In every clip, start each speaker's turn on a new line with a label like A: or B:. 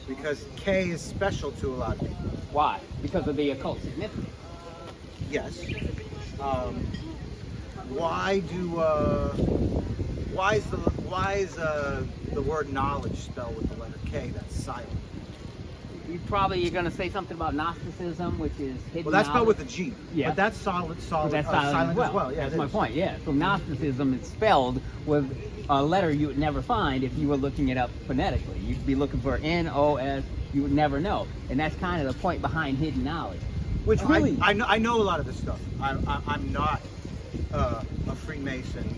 A: because K is special to a lot of people.
B: Why? Because of the occult significance.
A: Yes. Why is the word knowledge spelled with the letter K? That's silent.
B: You're going to say something about Gnosticism, which is hidden.
A: Well, that's spelled
B: knowledge.
A: with a G.
B: Yeah.
A: But that's silent
B: Silent
A: as well. Yeah,
B: that's my point. Yeah. So Gnosticism is spelled with a letter you would never find if you were looking it up phonetically. You'd be looking for N-O-S. You would never know, and that's kind of the point behind hidden knowledge. Which really,
A: I know a lot of this stuff. I'm not a Freemason.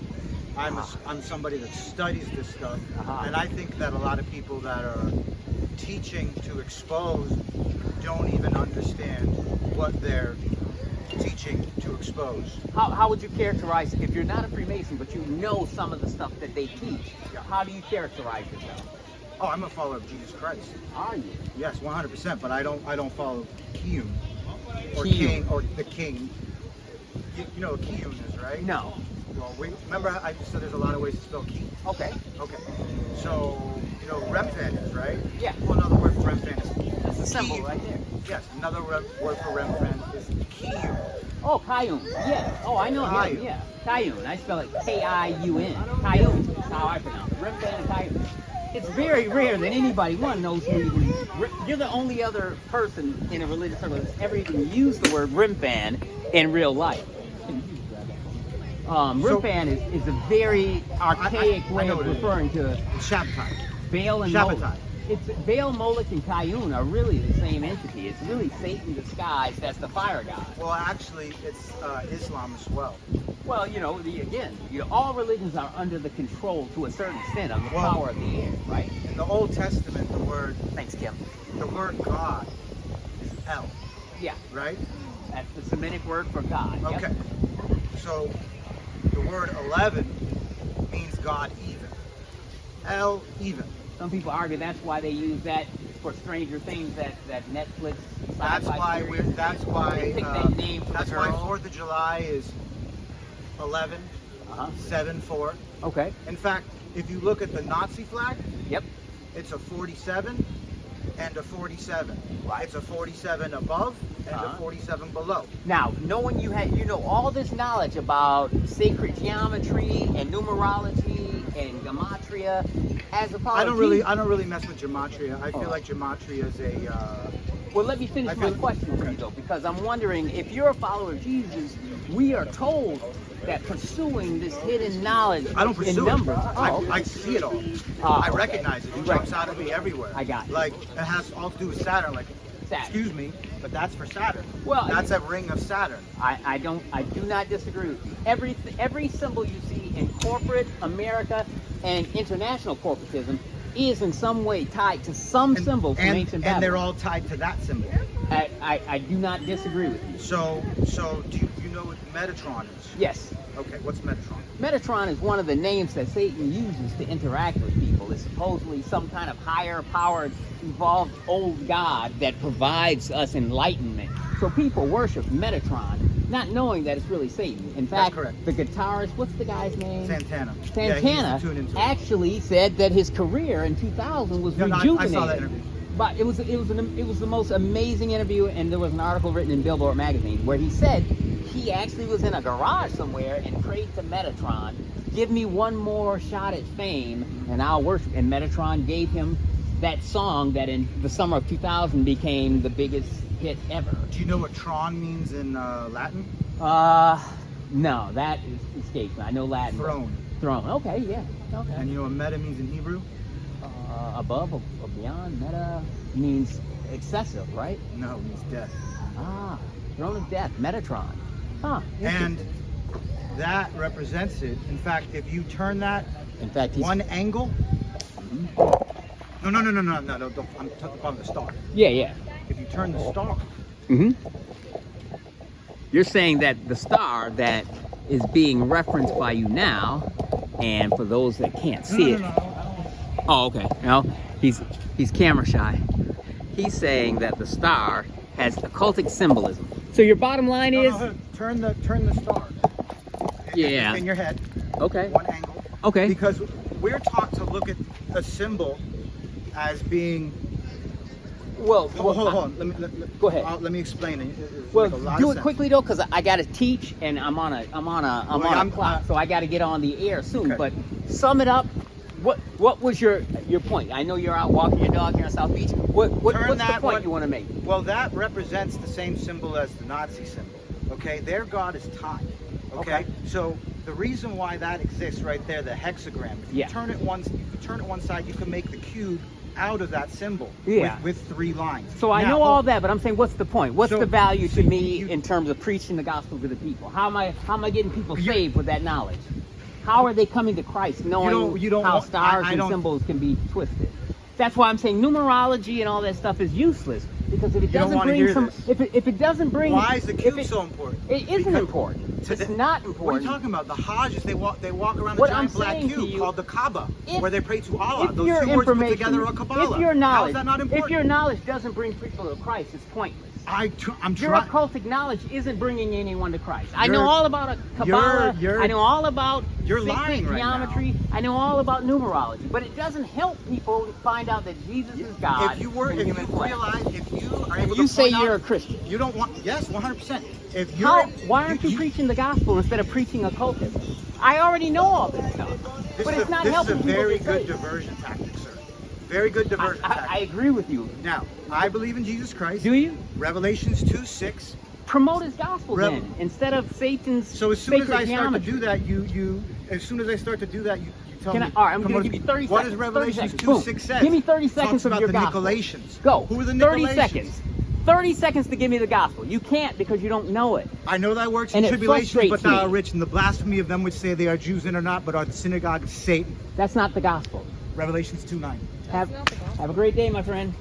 A: I'm somebody that studies this stuff, and I think that a lot of people that are teaching to expose don't even understand what they're teaching to expose.
B: How would you characterize, if you're not a Freemason but you know some of the stuff that they teach? How do you characterize yourself?
A: Oh, I'm a follower of Jesus Christ.
B: Are you?
A: Yes, 100%. But I don't follow Kiyun or
B: Kiyun.
A: King or the King. You know what Kiyun is, right?
B: No.
A: Well, remember I said there's a lot of ways to spell Key.
B: Okay.
A: Okay. So you know what Remphan is, right?
B: Yeah.
A: Well, another word for Remphan is Key.
B: That's the symbol right there.
A: Yes. Another word for Remphan is Kiyun.
B: Oh, Kayun. Yeah. Oh, I know.
A: Kayun.
B: Yeah. Kayun. I spell it K-I-U-N. Kayun. That's how I pronounce it. Remphan and Kayun. It's very rare that anybody, knows who even... You're the only other person in a religious circle that's ever even used the word Remphan in real life. Remphan is a very archaic way of referring to
A: Shabbatai.
B: Baal and
A: Shabbatai.
B: Moloch. It's Baal, Moloch, and Kayun are really the same entity. It's really Satan disguised as the fire god.
A: Well, actually, it's Islam as well.
B: Well, all religions are under the control, to a certain extent, of the power of the air, right?
A: In the Old Testament,
B: Thanks, Kim.
A: the word God is El.
B: Yeah.
A: Right?
B: That's the Semitic word for God. Yep.
A: Okay. So the word 11 means God even. El even.
B: Some people argue that's why they use that for Stranger Things, that Netflix.
A: That's why
B: they pick that name for
A: that's
B: the
A: why
B: girl.
A: 4th of July is 11, 7-4.
B: Okay.
A: In fact, if you look at the Nazi flag,
B: Yep.
A: it's a 47 and a 47.
B: Right.
A: It's a 47 above and a 47 below.
B: Now, knowing you know all this knowledge about sacred geometry and numerology and gematria, as a follower
A: I don't really mess with gematria. I feel like gematria is a.
B: Well, let me finish my question for you though, because I'm wondering, if you're a follower of Jesus, we are told that pursuing this hidden knowledge
A: I don't pursue
B: in numbers.
A: it. I see it all. I recognize it. It jumps out at me everywhere.
B: I got it.
A: Like, it has all to do with Saturn. Like,
B: Saturn.
A: excuse me, but that's for Saturn.
B: Well,
A: that's a ring of Saturn.
B: I do not disagree with you. Every symbol you see in corporate America and international corporatism is in some way tied to some symbol from ancient Babylon.
A: And they're all tied to that symbol.
B: I do not disagree with you.
A: So do you know what Metatron is?
B: Yes.
A: Okay, what's Metatron?
B: Metatron is one of the names that Satan uses to interact with people. It's supposedly some kind of higher powered, evolved old god that provides us enlightenment. So people worship Metatron, not knowing that it's really Satan. In fact, the guitarist, what's the guy's name?
A: Santana.
B: Santana actually said that his career in 2000 was rejuvenated.
A: I saw that interview.
B: But it was the most amazing interview, and there was an article written in Billboard magazine where he said he actually was in a garage somewhere and prayed to Metatron, give me one more shot at fame and I'll worship. And Metatron gave him that song that in the summer of 2000 became the biggest hit ever.
A: Do you know what Tron means in Latin?
B: No, that escapes me. I know Latin.
A: Throne.
B: Throne. Okay, yeah. Okay.
A: And you know what meta means in Hebrew?
B: Above or beyond. Meta means excessive, right?
A: No, it means death.
B: Throne of Death, Metatron.
A: And that represents it. In fact, if you turn that one angle. No. I'm talking about the star.
B: Yeah.
A: If you turn the star.
B: You're saying that the star that is being referenced by you now, and for those that can't see it. Oh, okay. No, he's camera shy. He's saying that the star has occultic symbolism. So your bottom line is
A: turn the star. In your head.
B: Okay.
A: One angle.
B: Okay.
A: Because we're taught to look at a symbol as being
B: Well,
A: hold on.
B: Go ahead.
A: Let me explain it.
B: Well,
A: Make a lot
B: do
A: of
B: it
A: sense.
B: quickly though, because I got to teach and I'm on a clock, so I got to get on the air soon.
A: Okay.
B: But sum it up. What was your point? I know you're out walking your dog here in South Beach. What's the point you want to make?
A: Well, that represents the same symbol as the Nazi symbol. Okay, their god is time. Okay, so the reason why that exists right there, the hexagram. If you turn it one side, you can make the cube out of that symbol. With 3 lines.
B: So I know all that, but I'm saying, what's the point? What's the value to me in terms of preaching the gospel to the people? How am I getting people saved with that knowledge? How are they coming to Christ knowing how stars and symbols can be twisted? That's why I'm saying numerology and all that stuff is useless, because if it doesn't bring if it doesn't bring,
A: why is the cube so important?
B: It isn't important. It's not important.
A: What are you talking about? The Hajj, they walk around a giant black cube called the Kaaba, where they pray to Allah. Those 2 words put together are Kabbalah. How is that not important?
B: If your knowledge doesn't bring people to Christ, it's pointless.
A: I'm
B: Your occultic knowledge isn't bringing anyone to Christ. I know all about Kabbalah. I know all about
A: lying right
B: geometry.
A: now.
B: I know all about numerology, but it doesn't help people find out that Jesus is God.
A: If you are able
B: and you
A: to
B: say
A: point
B: you're
A: out,
B: a Christian,
A: you don't want 100%. If you're
B: why aren't you preaching the gospel instead of preaching occultism? I already know all this stuff, but it's not helping people.
A: This is a very good diversion tactic, sir. Very good diversion tactic.
B: I agree with you.
A: Now, I believe in Jesus Christ.
B: Do you?
A: Revelations 2:6.
B: Promote his gospel then, instead of Satan's.
A: So as soon as I start
B: geometry.
A: to do that, you tell me.
B: All right, I'm going to give you 30 seconds.
A: What does Revelations 2:6 say?
B: Give me 30 seconds of your
A: the
B: gospel.
A: Nicolaitans.
B: Go.
A: Who are the
B: 30
A: Nicolaitans?
B: seconds. 30 seconds to give me the gospel. You can't, because you don't know it.
A: I know thy works
B: And
A: and
B: it
A: tribulations, but thou
B: frustrates
A: art
B: me.
A: rich, and the blasphemy of them which say they are Jews and are not, but are the synagogue of Satan.
B: That's not the gospel.
A: Revelations 2:9.
B: Have a great day, my friend.